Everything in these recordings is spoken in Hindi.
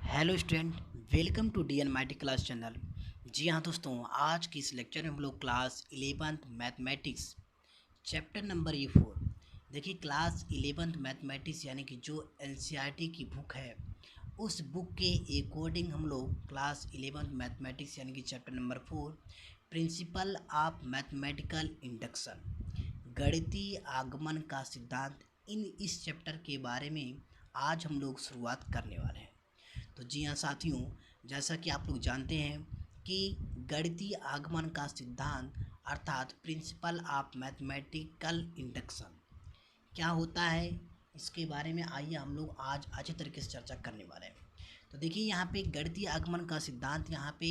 Hello student, welcome to D N mighty class channel. जी हाँ दोस्तों, आज की इस लेक्चर में हम लोग class 11th mathematics chapter number 4। देखिए, क्लास 11th मैथमेटिक्स यानी कि जो एनसीईआरटी की बुक है, उस बुक के अकॉर्डिंग हम लोग क्लास 11th मैथमेटिक्स यानी कि chapter number 4 principle of mathematical induction, गणितीय आगमन का सिद्धांत, इस चैप्टर के बारे में आज हम लोग शुरुआत करने वाले हैं। तो जी हाँ साथियों, जैसा कि आप लोग जानते हैं कि गणितीय आगमन का सिद्धांत अर्थात प्रिंसिपल ऑफ मैथमेटिकल इंडक्शन क्या होता है, इसके बारे में आइए हम लोग आज अच्छे तरीके से चर्चा करने वाले हैं। तो देखिए, यहाँ पे गणितीय आगमन का सिद्धांत यहाँ पे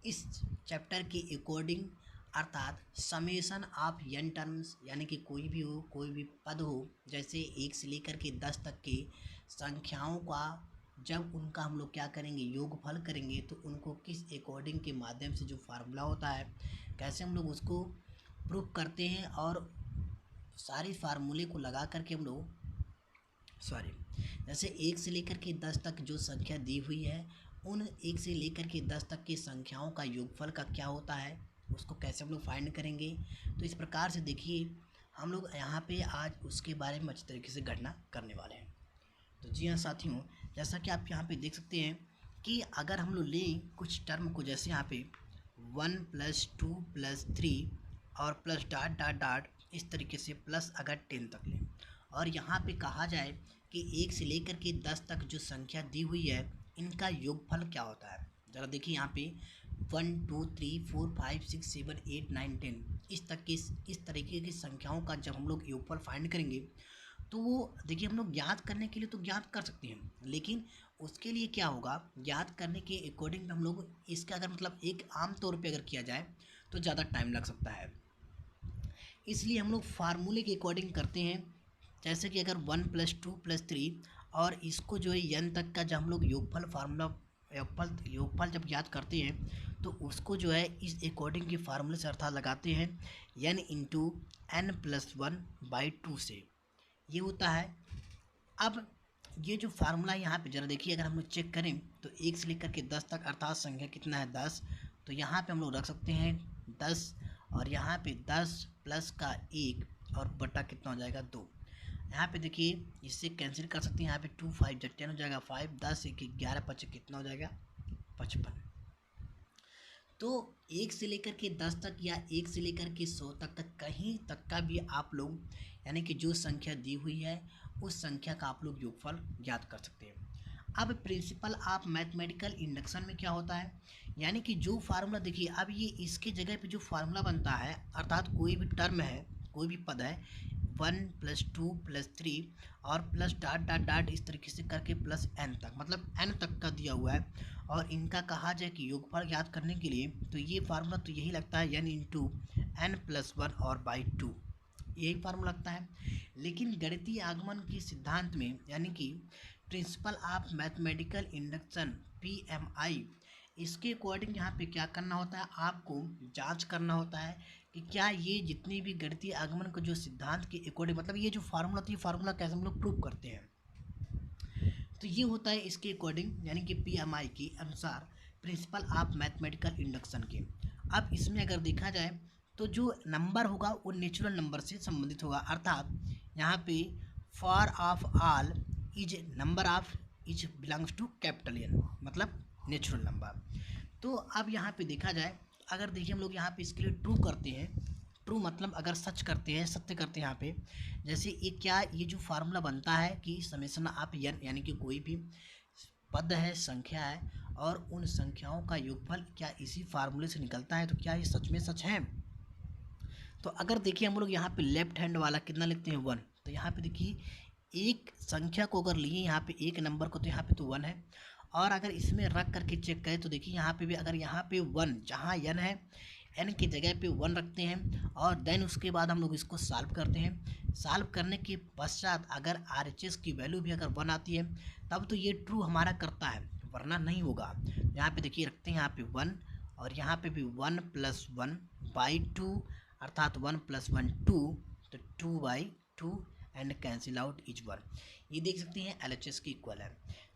इस चैप्टर के अकॉर्डिंग अर्थात समेशन ऑफ एन टर्म्स यानी कि कोई भी हो, कोई भी पद हो, जैसे 1 से लेकर के 10 तक के संख्याओं का जब उनका हम लोग क्या करेंगे, योगफल करेंगे, तो उनको किस अकॉर्डिंग के माध्यम से जो फार्मूला होता है, कैसे हम लोग उसको प्रूफ करते हैं, और सारे फार्मूले को लगा करके हम लोग जैसे 1 से लेकर के 10 तक जो संख्या दी हुई है, उन 1 से लेकर के 10 तक की संख्याओं का योगफल का क्या होता है, उसको कैसे हम लोग फाइंड करेंगे। तो इस प्रकार से देखिए, हम लोग यहाँ पे आज उसके बारे में अच्छी तरीके से गणना करने वाले हैं। तो जी हाँ साथियों, जैसा कि आप यहाँ पे देख सकते हैं कि अगर हम लोग लें कुछ टर्म को, जैसे यहाँ पे 1 + 2 + 3 और प्लस डॉट डॉट डॉट, इस तरीके से प्लस अगर 10 तक लें, और यहाँ पे कहा जाए कि 1 से लेकर के 10 तक जो संख्या दी हुई है, इनका योगफल क्या होता है। ज़रा देखिए यहाँ पे 1 2 3 4 5 6 7 8 9 10 इस तरीके की संख्याओं का जब हम लोग योगफल फाइंड करेंगे, तो वो देखिए हम लोग ज्ञात करने के लिए तो ज्ञात कर सकते हैं, लेकिन उसके लिए क्या होगा, ज्ञात करने के अकॉर्डिंग हम लोग इसका अगर मतलब एक आम तौर पे अगर किया जाए तो ज़्यादा टाइम लग सकता है। इसलिए हम लोग फार्मूले के अकॉर्डिंग करते हैं। जैसे कि अगर 1 + 2 + 3 और इसको जो है n तक का जब हम लोग योगफल फार्मूला योगफल जब याद करते हैं, तो उसको जो है इस अकॉर्डिंग के फार्मूले से अर्थात लगाते हैं n × n+1/2 से, ये होता है। अब ये जो फार्मूला यहाँ पे ज़रा देखिए, अगर हम लोग चेक करें तो 1 से लेकर के 10 तक अर्थात संख्या कितना है, 10। तो यहाँ पे हम लोग रख सकते हैं 10, और यहाँ पे 10 प्लस का 1 और बटा कितना हो जाएगा, 2। यहाँ पे देखिए इससे कैंसिल कर सकते हैं, यहाँ पे 2 5 10 हो जाएगा 5, 10 1 11 25 कितना हो जाएगा, 55। तो 1 से लेकर के 10 तक या 1 से लेकर के 100 तक कहीं तक का भी आप लोग यानी कि जो संख्या दी हुई है, उस संख्या का आप लोग योगफल ज्ञात कर सकते हैं। अब प्रिंसिपल ऑफ मैथमेटिकल इंडक्शन में क्या होता है, यानी कि जो फार्मूला देखिए, अब ये इसके जगह पे जो फार्मूला बनता है, अर्थात कोई भी टर्म है, कोई भी पद है, 1 + 2 + 3 और प्लस डॉट डॉट डॉट इस तरीके से करके प्लस n तक, मतलब n तक का दिया हुआ है, और इनका कहा जाए कि योगफल याद करने के लिए, तो ये फार्मूला तो यही लगता है n × n+1 और बाई 2, यही फार्मूला लगता है। लेकिन गणितीय आगमन के सिद्धांत में यानी कि principle of mathematical induction PMI, इसके अकॉर्डिंग यहाँ पे क्या करना होता है, आपको जांच करना होता है कि क्या ये जितने भी गणितीय आगमन का जो सिद्धांत के अकॉर्डिंग, मतलब ये जो फार्मूला होती है, फार्मूला कैसे हम लोग प्रूव करते हैं, तो ये होता है इसके अकॉर्डिंग यानी कि PMI के अनुसार प्रिंसिपल ऑफ मैथमेटिकल इंडक्शन के। अब इसमें अगर देखा जाए तो जो नंबर होगा वो नेचुरल नंबर से संबंधित होगा, अर्थात यहाँ पे for of all is number of is belongs to capital N, मतलब नेचुरल नंबर। तो अब यहाँ पे देखा जाए, अगर देखिए हम लोग यहाँ पे इसके लिए ट्रू करते हैं, ट्रू मतलब अगर सच करते हैं, सत्य करते हैं यहाँ पे, जैसे ये जो फार्मूला बनता है कि समेशन ऑफ n यानी कि कोई भी पद है, संख्या है, और उन संख्याओं का योगफल क्या इसी फार्मूले से निकलता है, तो क्या ये सच में सच है। तो अगर देखिए हम लोग यहाँ पे लेफ्ट हैंड वाला कितना लिखते हैं, 1, तो यहाँ पे देखिए एक संख्या को अगर लिए यहाँ पे एक नंबर को, तो यहाँ पे तो 1 है, और अगर इसमें रख करके चेक करें तो देखिए यहाँ पे भी अगर यहाँ पे 1 जहाँ n है, n की जगह पे 1 रखते हैं, और देन उसके बाद हम लोग इसको सॉल्व करते हैं। सॉल्व करने के पश्चात अगर RHS की वैल्यू भी अगर 1 आती है, तब तो ये ट्रू हमारा करता है, वरना नहीं होगा। यहाँ पे देखिए रखते हैं यहाँ पे 1, और यहाँ पे भी 1 + 1/2, अर्थात 1 + 1 2, तो 2/2 एंड कैंसिल आउट इज 1। ये देख सकते हैं LHS की इक्वल है।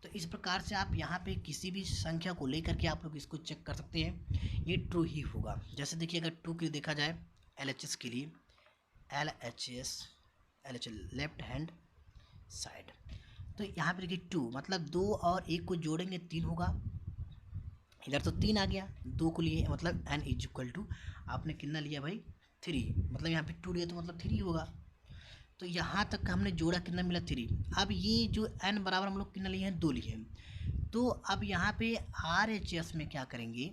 तो इस प्रकार से आप यहाँ पे किसी भी संख्या को लेकर के आप लोग इसको चेक कर सकते हैं, ये ट्रू ही होगा। जैसे देखिए अगर ट्रू के लिए देखा जाए LHS के लिए, LHS लेफ्ट हैंड साइड, तो यहाँ पे देखिए 2 मतलब 2 और 1 को जोड़ेंगे 3 होगा, इधर तो 3 आ गया, 2 को लिए मतलब n इज इक्वल टू आपने कितना लिया भाई 3, मतलब यहाँ पे 2 लिया तो मतलब 3 होगा। तो यहाँ तक हमने जोड़ा कितना मिला 3। अब ये जो n बराबर हम लोग कितना लिए हैं 2 लिए हैं। तो अब यहाँ पे RHS में क्या करेंगे,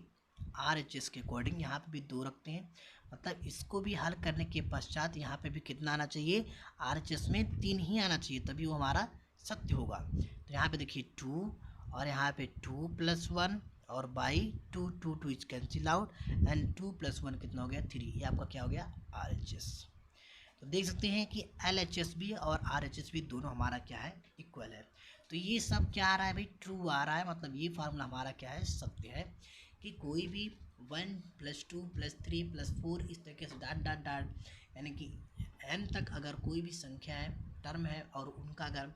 RHS के अकॉर्डिंग यहाँ पे भी 2 रखते हैं, मतलब इसको भी हल करने के पश्चात यहाँ पे भी कितना आना चाहिए, RHS में 3 ही आना चाहिए, तभी वो हमारा सत्य होगा। तो यहाँ पे देखिए 2 और यहाँ पे 2 + 1 और by 2 2 2 is cancel out and 2 + 1 कितना हो गया 3, ये आपका क्या हो गया RHS। तो देख सकते हैं कि LHS भी और RHS भी दोनों हमारा क्या है इक्वल है। तो ये सब क्या आ रहा है भाई ट्रू आ रहा है, मतलब ये फार्मूला हमारा क्या है सत्य है कि कोई भी 1 + 2 + 3 + 4 इस तरीके से डाट डाट डाट, यानी कि n तक अगर कोई भी संख्या है टर्म है और उनका अगर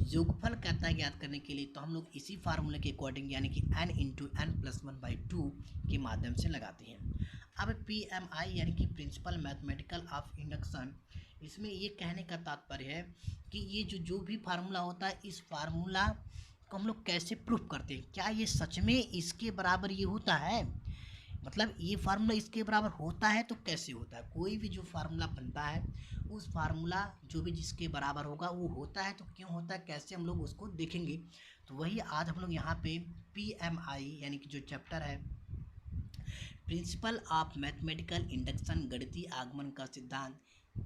योगफल कहता है ज्ञात करने के लिए, तो हम लोग इसी फार्मूले के अकॉर्डिंग यानी कि n × n+1/2 के माध्यम से लगाते हैं। अब PMI यानी कि प्रिंसिपल मैथमेटिकल ऑफ इंडक्शन, इसमें ये कहने का तात्पर्य है कि ये जो भी फार्मूला होता है इस फार्मूला को हम लोग कैसे प्रूफ करते हैं, क्या ये सच में इसके बराबर ये होता है, मतलब ये फार्मूला इसके बराबर होता है तो कैसे होता है। कोई भी जो फार्मूला बनता है उस फार्मूला जो भी जिसके बराबर होगा वो होता है तो क्यों होता है, कैसे हम लोग उसको देखेंगे। तो वही आज हम लोग यहाँ पे PMI यानी कि जो चैप्टर है प्रिंसिपल ऑफ मैथमेटिकल इंडक्शन गणितीय आगमन का सिद्धांत,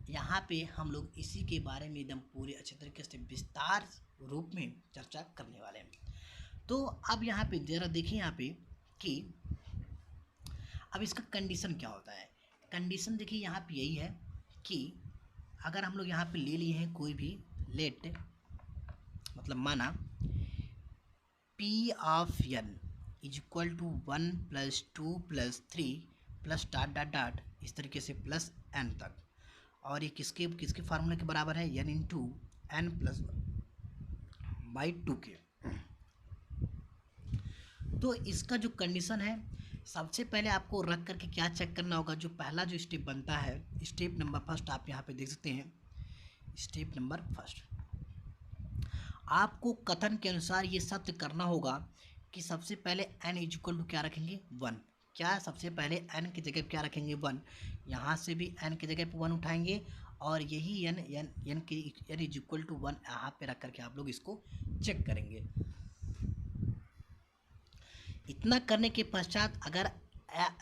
यहाँ पे हम लोग इसी के बारे में एकदम पूरे अच्छे तरीके से विस्तार रूप में चर्चा करने वाले हैं। तो अब यहाँ पे जरा देखिए यहाँ पे कि अब इसका कंडीशन क्या होता है। कंडीशन देखिए यहाँ पे यही है कि अगर हम लोग यहाँ पे ले लिए हैं कोई भी लेट, मतलब माना P of n is equal to 1 + 2 + 3 + dot dot dot इस तरीके से प्लस n तक, और ये किसके किसके फार्मूले के बराबर है n × n+1/2 के। तो इसका जो कंडीशन है सबसे पहले आपको रख करके क्या चेक करना होगा, जो पहला जो स्टेप बनता है स्टेप नंबर फर्स्ट आप यहाँ पे देख सकते हैं, स्टेप नंबर फर्स्ट आपको कथन के अनुसार ये सत्य करना होगा कि सबसे पहले n इज इक्वल टू क्या रखेंगे 1, क्या सबसे पहले n की जगह क्या रखेंगे 1, यहाँ से भी n की जगह पे 1 उठाएंगे और यही n इज इक्वल टू 1 यहाँ पे रख करके आप लोग इसको चेक करेंगे। इतना करने के पश्चात अगर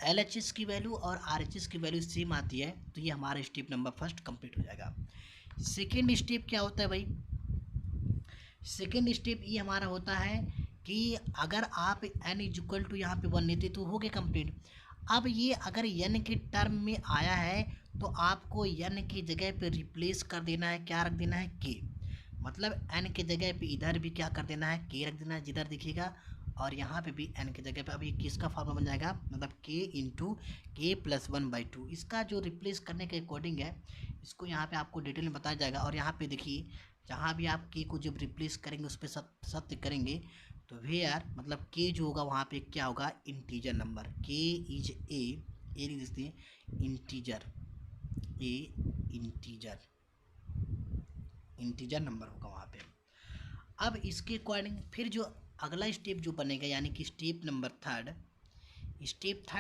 LHS की वैल्यू और RHS की वैल्यू सेम आती है तो ये हमारा स्टेप नंबर फर्स्ट कंप्लीट हो जाएगा। सेकेंड स्टेप क्या होता है भाई, सेकेंड स्टेप ये हमारा होता है कि अगर आप n इज इक्वल टू यहाँ पे 1 लेते तो हो गया कंप्लीट। अब ये अगर n के टर्म में आया है तो आपको n की जगह पे रिप्लेस कर देना है, क्या रख देना है k, मतलब n की जगह पे इधर भी क्या कर देना है k रख देना है जिधर दिखेगा, और यहाँ पे भी n की जगह पे अब ये किसका फार्मूला बन जाएगा, मतलब k × k+1/2। इसका जो रिप्लेस करने के अकॉर्डिंग है इसको यहाँ पे आपको डिटेल में बताया जाएगा। और यहाँ पे देखिए जहाँ भी आप k को जब रिप्लेस करेंगे उस पर सत्य करेंगे तो वेयर मतलब k जो होगा वहाँ पे क्या होगा integer number, k is a लिख देते हैं इंटीजर, इंटीजर नंबर होगा वहाँ पे। अब इसके अकॉर्डिंग फिर जो अगला स्टेप जो बनेगा यानी कि स्टेप नंबर थर्ड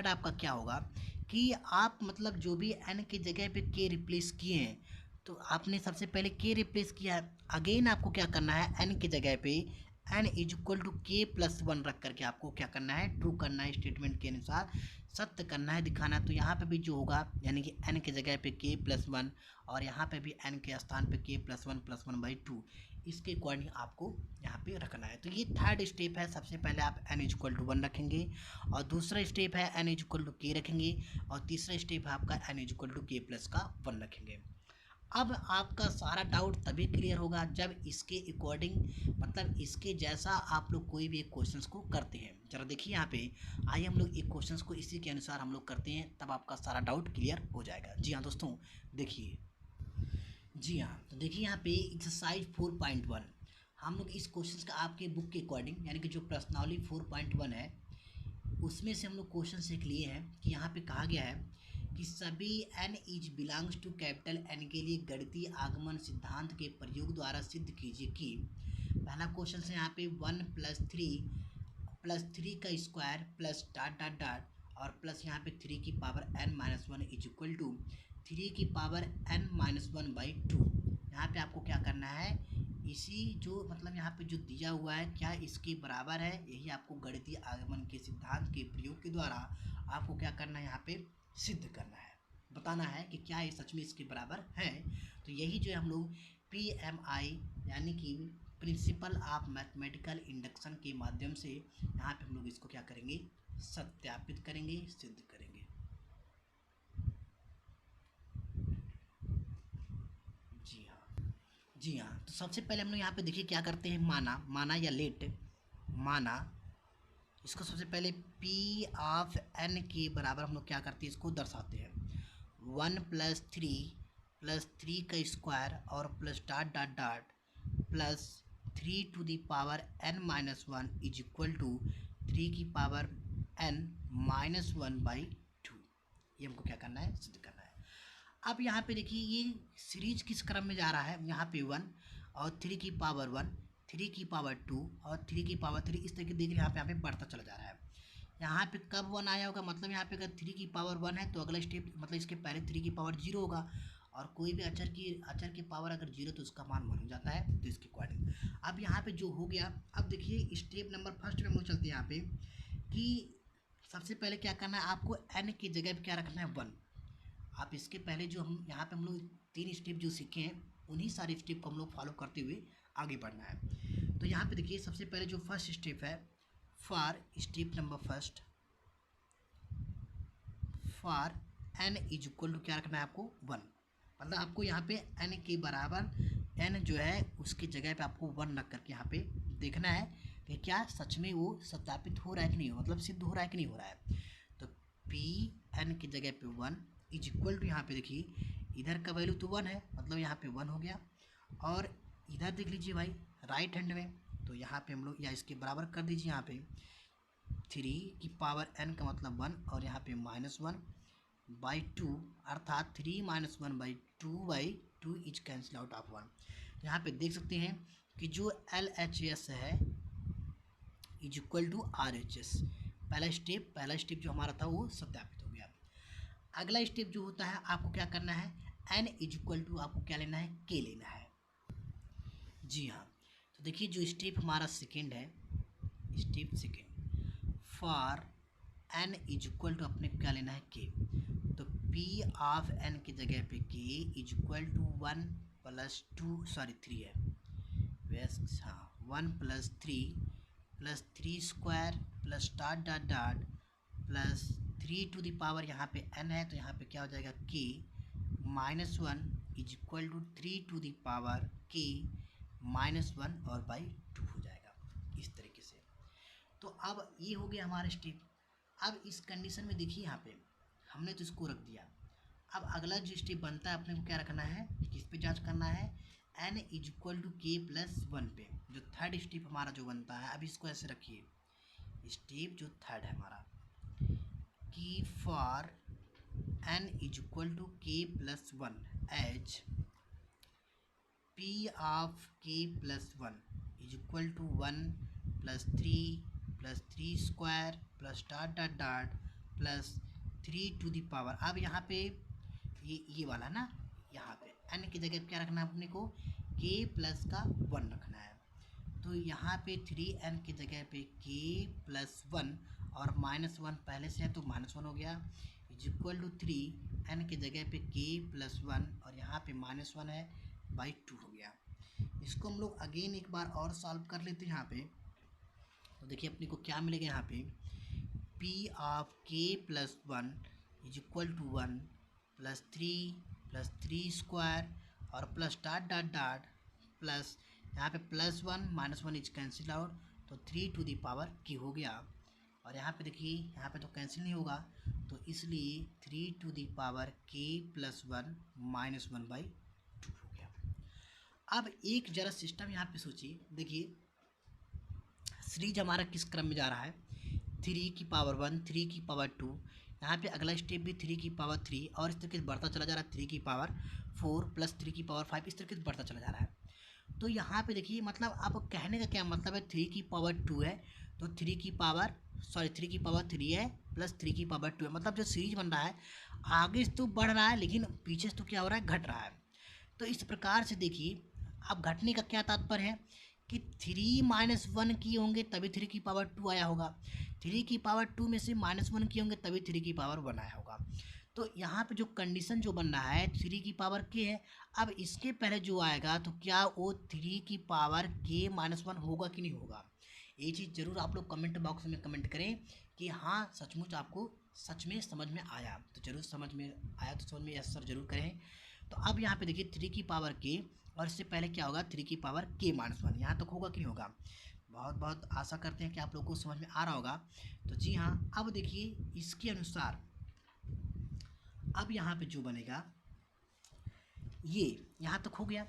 आपका क्या होगा कि आप मतलब जो भी n की जगह पे k रिप्लेस किए हैं तो आपने सबसे पहले k रिप्लेस किया है, अगेन आपको क्या करना है n की जगह पे n is equal to k+1 रख करके आपको क्या करना है ट्रू करना है, स्टेटमेंट के अनुसार सत्य करना है, दिखाना है। तो यहाँ पे भी जो होगा यानी कि n की जगह पे k+1 और यहाँ पे भी n के स्थान पे k+1+1/2 इसके अकॉर्डिंग आपको यहाँ पे रखना है। तो ये थर्ड स्टेप है, सबसे पहले आप n इज इक्वल टू 1 रखेंगे और दूसरा स्टेप है n is equal to k रखेंगे और तीसरा स्टेप है आपका n is equal to k+1 रखेंगे। अब आपका सारा डाउट तभी क्लियर होगा जब इसके अकॉर्डिंग मतलब इसके जैसा आप लोग कोई भी एक क्वेश्चन को करते हैं। जरा देखिए यहाँ पे आइए हम लोग एक क्वेश्चन को इसी के अनुसार हम लोग करते हैं, तब आपका सारा डाउट क्लियर हो जाएगा। जी हाँ दोस्तों देखिए, जी हाँ तो देखिए यहाँ पे एक्सरसाइज 4.1 हम लोग इस क्वेश्चन का आपके बुक के अकॉर्डिंग यानी कि जो प्रश्नावली 4.1 है उसमें से हम लोग क्वेश्चन सीख लिए हैं कि यहाँ पे कहा गया है कि सभी n is belongs to capital N के लिए गणितीय आगमन सिद्धांत के प्रयोग द्वारा सिद्ध कीजिए कि पहला क्वेश्चन से यहाँ पे 1 + 3 का square plus dot dot dot और प्लस यहाँ पे 3 की power n-1 is equal to 3 की पावर n-1/2। यहाँ पे आपको क्या करना है, इसी जो मतलब यहाँ पे जो दिया हुआ है क्या इसके बराबर है, यही आपको गणितीय आगमन के सिद्धांत के प्रयोग के द्वारा आपको क्या करना है, यहाँ पे सिद्ध करना है, बताना है कि क्या ये सच में इसके बराबर है। तो यही जो है हम लोग PMI यानी कि प्रिंसिपल ऑफ मैथमेटिकल इंडक्शन के माध्यम से यहाँ पे हम लोग इसको क्या करेंगे, सत्यापित करेंगे, सिद्ध करेंगे। जी हाँ, तो सबसे पहले हम लोग यहाँ पे देखिए क्या करते हैं, माना या लेट माना, इसको सबसे पहले P ऑफ N के बराबर हम लोग क्या करते हैं, इसको दर्शाते हैं 1 + 3 का स्क्वायर और plus dot dot dot plus 3 to the power n-1 is equal to 3 की पावर n-1/2। ये हमको क्या करना है, सिद्ध करना है। अब यहाँ पे देखिए ये सीरीज किस क्रम में जा रहा है, यहाँ पे 1 और 3 की पावर 1, 3 की पावर 2 और 3 की पावर 3, इस तरीके देख रहे यहाँ पे बढ़ता चला जा रहा है। यहाँ पे कब 1 आया होगा, मतलब यहाँ पे अगर 3 की पावर 1 है तो अगला स्टेप मतलब इसके पहले 3 की पावर 0 होगा, और कोई भी अचर की पावर अगर 0 तो उसका मान 1 हो जाता है, तो इसके अकॉर्डिंग अब यहाँ पे जो हो गया। अब देखिए स्टेप नंबर फर्स्ट में हम लोग चलते हैं यहाँ पे कि सबसे पहले क्या करना है, आपको n की जगह पे क्या रखना है, 1। आप इसके पहले जो हम यहाँ पे हम लोग 3 स्टेप जो सीखे हैं उन्हीं सारे स्टेप को हम लोग फॉलो करते हुए आगे बढ़ना है। तो यहाँ पे देखिए सबसे पहले जो फर्स्ट स्टेप है, for step number first for n is equal to क्या रखना है आपको, 1। मतलब आपको यहाँ पे n के बराबर n जो है उसकी जगह पे आपको 1 रख करके यहाँ पे देखना है कि क्या सच में वो सत्यापित हो रहा है कि नहीं, मतलब सिद्ध हो रहा है कि नहीं हो रहा है। तो P n की जगह पे 1 इज इक्वल टू, यहाँ पे देखिए इधर का वैल्यू तो 1 है, मतलब यहाँ पे 1 हो गया, और इधर देख लीजिए भाई राइट हैंड में, तो यहाँ पे हम लोग या इसके बराबर कर दीजिए, यहाँ पे 3 की पावर n का मतलब 1 और यहाँ पे -1/2 अर्थात 3 - 1/2 इज कैंसिल आउट ऑफ 1। यहाँ पे देख सकते हैं कि जो LHS है इज इक्वल टू RHS। पहला स्टेप जो हमारा था वो सत्यापित हो गया। अगला स्टेप जो होता है आपको क्या करना है, n इज इक्वल टू आपको क्या लेना है, k लेना है। जी हाँ, तो देखिए जो स्टेप हमारा सेकेंड है, step second for n is equal to अपने क्या लेना है, k। तो P ऑफ n की जगह पे k is equal to 1 + 2 sorry 3 है वैसे, हाँ 1 + 3 square plus dot dot dot plus 3 to the power यहाँ पे n है तो यहाँ पे क्या हो जाएगा, k -1 is equal to 3 to the power k -1 और /2 हो जाएगा इस तरीके से। तो अब ये हो गया हमारा स्टेप। अब इस कंडीशन में देखिए यहाँ पे हमने तो इसको रख दिया। अब अगला जो स्टेप बनता है अपने को क्या रखना है, किस पे जांच करना है, n is equal to k + 1 पे। जो थर्ड स्टेप हमारा जो बनता है, अब इसको ऐसे रखिए, स्टेप जो थर्ड है हमारा कि for n is equal to k + 1 as P of k + 1 is equal to 1 + 3 square plus dot dot dot plus 3 to the power. अब यहाँ पे ये वाला ना, यहाँ पे n की जगह क्या रखना है अपने को, k + का 1 रखना है। तो यहाँ पे 3n की जगह पे k + 1 और -1 पहले से है तो -1 हो गया इज इक्वल टू 3n की जगह पे k + 1 और यहाँ पे -1 है /2 हो गया। इसको हम लोग अगेन एक बार और सॉल्व कर लेते हैं यहाँ पे। तो देखिए अपने को क्या मिलेगा यहाँ पे, P of k + 1 is equal to 1 + 3 square और plus dot dot dot plus यहाँ पे +1 -1 इज कैंसिल आउट, तो 3 टू द पावर k हो गया। और यहाँ पे देखिए यहाँ पे तो कैंसिल नहीं होगा, तो इसलिए 3 टू द पावर k + 1 -1/2 हो गया। अब एक जरा सिस्टम यहाँ पे सोचिए, देखिए सीरीज हमारा किस क्रम में जा रहा है, 3 की पावर 1, 3 की पावर 2, यहाँ पे अगला स्टेप भी 3 की पावर 3 और इस तरीके से बढ़ता चला जा रहा है 3 की पावर 4 प्लस 3 की पावर 5, इस तरीके से बढ़ता चला जा रहा है। तो यहाँ पे देखिए मतलब आप कहने का क्या मतलब है, 3 की पावर 2 है तो 3 की पावर 3 है प्लस 3 की पावर 2 है, मतलब जो सीरीज बन रहा है आगे से तो बढ़ रहा है लेकिन पीछे से तो क्या हो रहा है, घट रहा है। तो इस प्रकार से देखिए अब घटने का क्या तात्पर्य है कि 3 - 1 किए होंगे तभी 3 की पावर 2 आया होगा, 3 की पावर 2 में से -1 किए होंगे तभी 3 की पावर 1 आया होगा। तो यहाँ पे जो कंडीशन जो बन रहा है 3 की पावर k है, अब इसके पहले जो आएगा तो क्या वो 3 की पावर k - 1 होगा कि नहीं होगा। ये चीज़ ज़रूर आप लोग कमेंट बॉक्स में कमेंट करें कि हाँ सचमुच आपको सच में समझ में आया, तो ज़रूर समझ में आया तो समझ में यस सर ज़रूर करें। तो अब यहाँ पे देखिए 3 की पावर k और इससे पहले क्या होगा 3 की पावर k - 1, यहाँ तक होगा कि नहीं होगा। बहुत बहुत आशा करते हैं कि आप लोगों को समझ में आ रहा होगा। तो जी हाँ, अब देखिए इसके अनुसार अब यहाँ पे जो बनेगा ये यहाँ तक हो गया।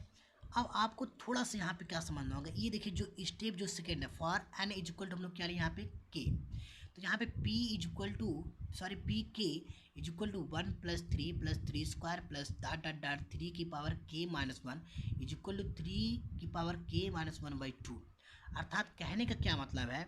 अब आपको थोड़ा सा यहाँ पे क्या समझना होगा, ये देखिए जो स्टेप जो सेकेंड है for n is equal to हम लोग क्या लिया यहाँ पे k, तो यहाँ पे p is equal to sorry P K is equal to 1 + 3 + 3 square plus dot dot dot 3 की power k - 1 is equal to 3 की पावर k - 1/2। अर्थात कहने का क्या मतलब है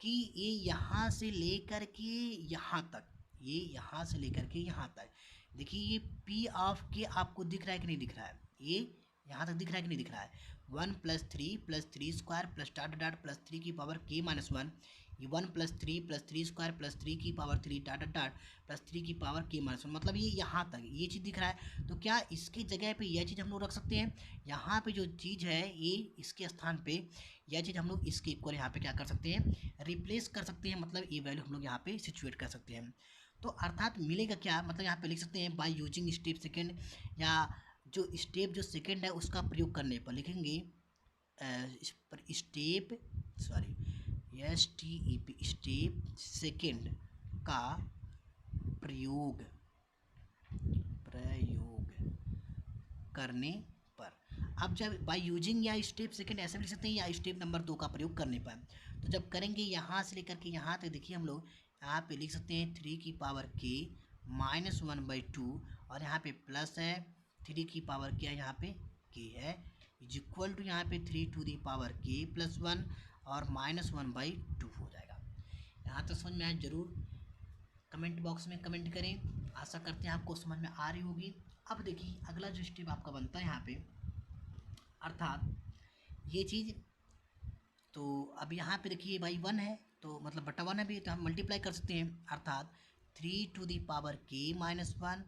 कि ये यहाँ से लेकर के यहाँ तक, ये यहाँ से लेकर के यहाँ तक, देखिए ये P ऑफ के आपको दिख रहा है कि नहीं दिख रहा है, ये यहाँ तक दिख रहा है कि नहीं दिख रहा है, 1 + 3 + 3 square plus dot dot plus 3 की पावर k - 1, ये 1 + 3 + 3 स्क्वायर प्लस 3 की पावर 3 डाट डाट प्लस 3 की पावर k - 1, मतलब ये यहाँ तक ये चीज़ दिख रहा है। तो क्या इसकी जगह पे यह चीज़ हम लोग रख सकते हैं, यहाँ पे जो चीज़ है ये इसके स्थान पे यह चीज़ हम लोग इसके इक्वल यहाँ पे क्या कर सकते हैं, रिप्लेस कर सकते हैं, मतलब ये वैल्यू हम लोग यहाँ पे सिचुएट कर सकते हैं। तो अर्थात मिलेगा क्या, मतलब यहाँ पे लिख सकते हैं बाय यूजिंग स्टेप सेकेंड, या जो स्टेप जो सेकेंड है उसका प्रयोग करने पर लिखेंगे इस पर step sorry STEP step second का प्रयोग प्रयोग करने पर। अब जब बाय यूजिंग या स्टेप सेकेंड ऐसे भी लिख सकते हैं या स्टेप नंबर 2 का प्रयोग करने पर। तो जब करेंगे यहाँ से लेकर के यहाँ तक देखिए हम लोग यहाँ पे लिख सकते हैं 3 की पावर k - 1/2 और यहाँ पे प्लस है 3 की पावर क्या यहाँ पे k है इज इक्वल टू यहाँ पे 3 to the power k + 1 और -1/2 हो जाएगा। यहाँ तक समझ में आया जरूर कमेंट बॉक्स में कमेंट करें, आशा करते हैं आपको समझ में आ रही होगी। अब देखिए अगला जो स्टेप आपका बनता है यहाँ पे, अर्थात ये चीज़ तो अब यहाँ पे देखिए भाई 1 है तो मतलब बटा 1 है भी तो हम मल्टीप्लाई कर सकते हैं, अर्थात 3 to the power k - 1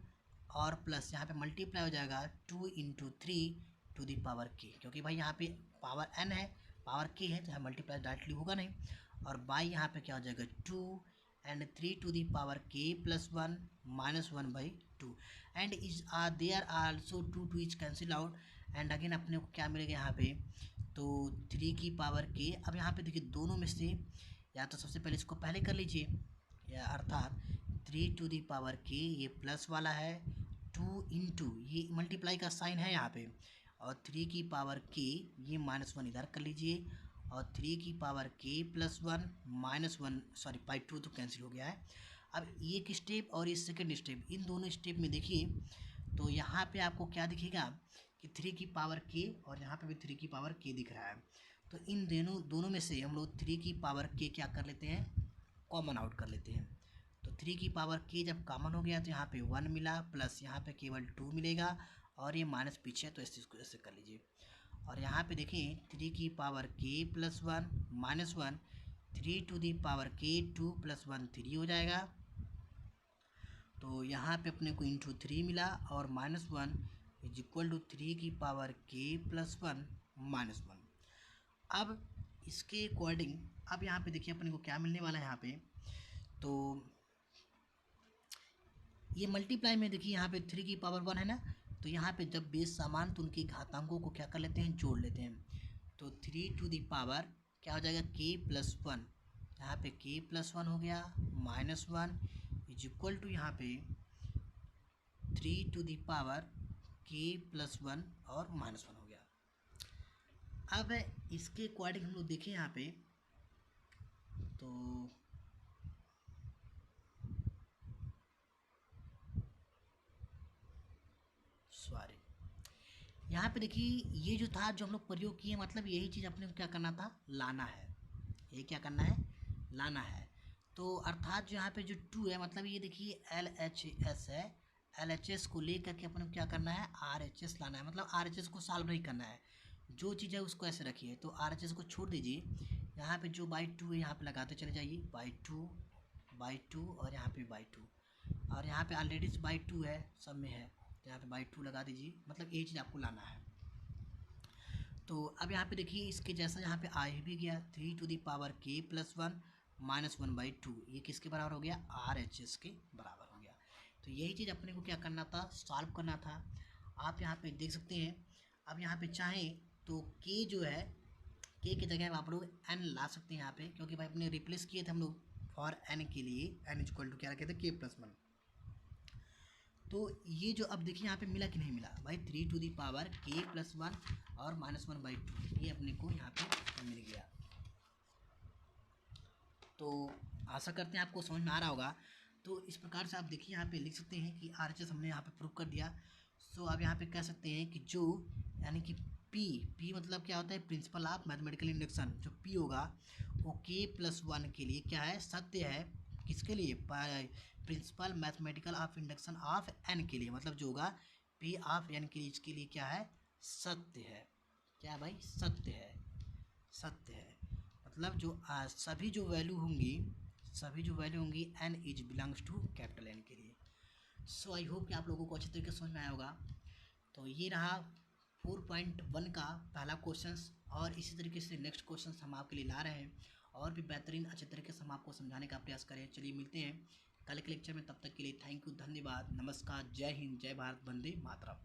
और प्लस यहाँ पे मल्टीप्लाई हो जाएगा 2 × 3 to the power k, क्योंकि भाई यहाँ पे पावर n है पावर k है तो यहाँ मल्टीप्लाई डायरेक्टली होगा नहीं, और बाई यहाँ पे क्या हो जाएगा 2 and 3 to the power k + 1 -1/2 and is there also 2 is cancel out and again अपने को क्या मिलेगा यहाँ पे तो 3 की पावर k। अब यहाँ पे देखिए दोनों में से या तो सबसे पहले इसको पहले कर लीजिए, या अर्थात 3 to the power k ये प्लस वाला है 2 इंटू ये मल्टीप्लाई का साइन है यहाँ पे, और 3 की पावर k ये -1 इधर कर लीजिए और 3 की पावर k + 1 -1 सॉरी बाई 2 तो कैंसिल हो गया है। अब एक स्टेप और ये सेकंड स्टेप, इन दोनों स्टेप में देखिए तो यहाँ पे आपको क्या दिखेगा कि 3 की पावर k और यहाँ पे भी 3 की पावर k दिख रहा है। तो इन दोनों में से हम लोग 3 की पावर k क्या कर लेते हैं, कॉमन आउट कर लेते हैं। तो 3 की पावर k जब कॉमन हो गया तो यहाँ पे 1 मिला प्लस यहाँ पे केवल 2 मिलेगा और ये माइनस पीछे तो इसको ऐसे कर लीजिए। और यहाँ पे देखिए 3 की power k + 1 -1 3 to the power k 2 + 1 3 हो जाएगा। तो यहाँ पे अपने को इंटू 3 मिला और -1 इज इक्वल टू 3 की पावर k + 1 -1। अब इसके अकॉर्डिंग अब यहाँ पे देखिए अपने को क्या मिलने वाला है यहाँ पे, तो ये मल्टीप्लाई में देखिए यहाँ पे 3 की पावर 1 है ना, तो यहाँ पे जब बेस समान तो उनके घातांकों को क्या कर लेते हैं, जोड़ लेते हैं। तो 3 to the power क्या हो जाएगा k + 1, यहाँ पे k + 1 हो गया -1 इज इक्वल टू यहाँ पे 3 to the power k + 1 और -1 हो गया। अब इसके अकॉर्डिंग हम लोग देखें यहाँ पे, तो सॉरी, यहाँ पे देखिए ये जो था जो हम लोग प्रयोग किए, मतलब यही चीज़ अपने को क्या करना था, लाना है। ये क्या करना है, लाना है। तो अर्थात जो यहाँ पे जो 2 है, मतलब ये देखिए LHS है, LHS को लेकर के अपने को क्या करना है, RHS लाना है। मतलब RHS को सॉल्व नहीं करना है, जो चीज़ है उसको ऐसे रखिए। तो RHS को छोड़ दीजिए, यहाँ पे जो बाई 2 है यहाँ पे लगाते चले जाइए, बाई टू और यहाँ पे बाई 2, और यहाँ पे ऑलरेडी बाई 2 है, सब में है, तो यहाँ पे बाई 2 लगा दीजिए। मतलब ये चीज़ आपको लाना है। तो अब यहाँ पे देखिए इसके जैसा यहाँ पे आ भी गया, 3k+1 -1/2, ये किसके बराबर हो गया, RHS के बराबर हो गया। तो यही चीज़ अपने को क्या करना था, सॉल्व करना था। आप यहाँ पे देख सकते हैं। अब यहाँ पे चाहें तो k जो है, k की जगह आप लोग n ला सकते हैं यहाँ पे, क्योंकि भाई अपने रिप्लेस किए थे हम लोग फॉर n के लिए, n = क्या रखे थे, k+1। तो ये जो अब देखिए यहाँ पे मिला कि नहीं मिला भाई, 3k+1 और -1/2, ये अपने को यहाँ पे मिल गया। तो आशा करते हैं आपको समझ में आ रहा होगा। तो इस प्रकार से आप देखिए यहाँ पे लिख सकते हैं कि RHS हमने यहाँ पे प्रूव कर दिया। सो अब यहाँ पे कह सकते हैं कि जो, यानी कि P मतलब क्या होता है, प्रिंसिपल ऑफ मैथमेटिकल इंडक्शन, जो P होगा वो k+1 के लिए क्या है, सत्य है। किसके लिए, principle mathematical of induction of n के लिए, मतलब जो होगा P ऑफ n के लिए, इसके लिए क्या है, सत्य है। क्या भाई, सत्य है, सत्य है। मतलब जो सभी जो वैल्यू होंगी n is belongs to capital N के लिए। सो आई होप कि आप लोगों को अच्छे तरीके से समझ में आया होगा। तो ये रहा 4.1 का पहला क्वेश्चन, और इसी तरीके से नेक्स्ट क्वेश्चन हम आपके लिए ला रहे हैं, और भी बेहतरीन अच्छे तरीके से हम आपको समझाने का प्रयास करें। चलिए मिलते हैं कल के लेक्चर में, तब तक के लिए थैंक यू, धन्यवाद, नमस्कार, जय हिंद, जय भारत, वंदे मातरम।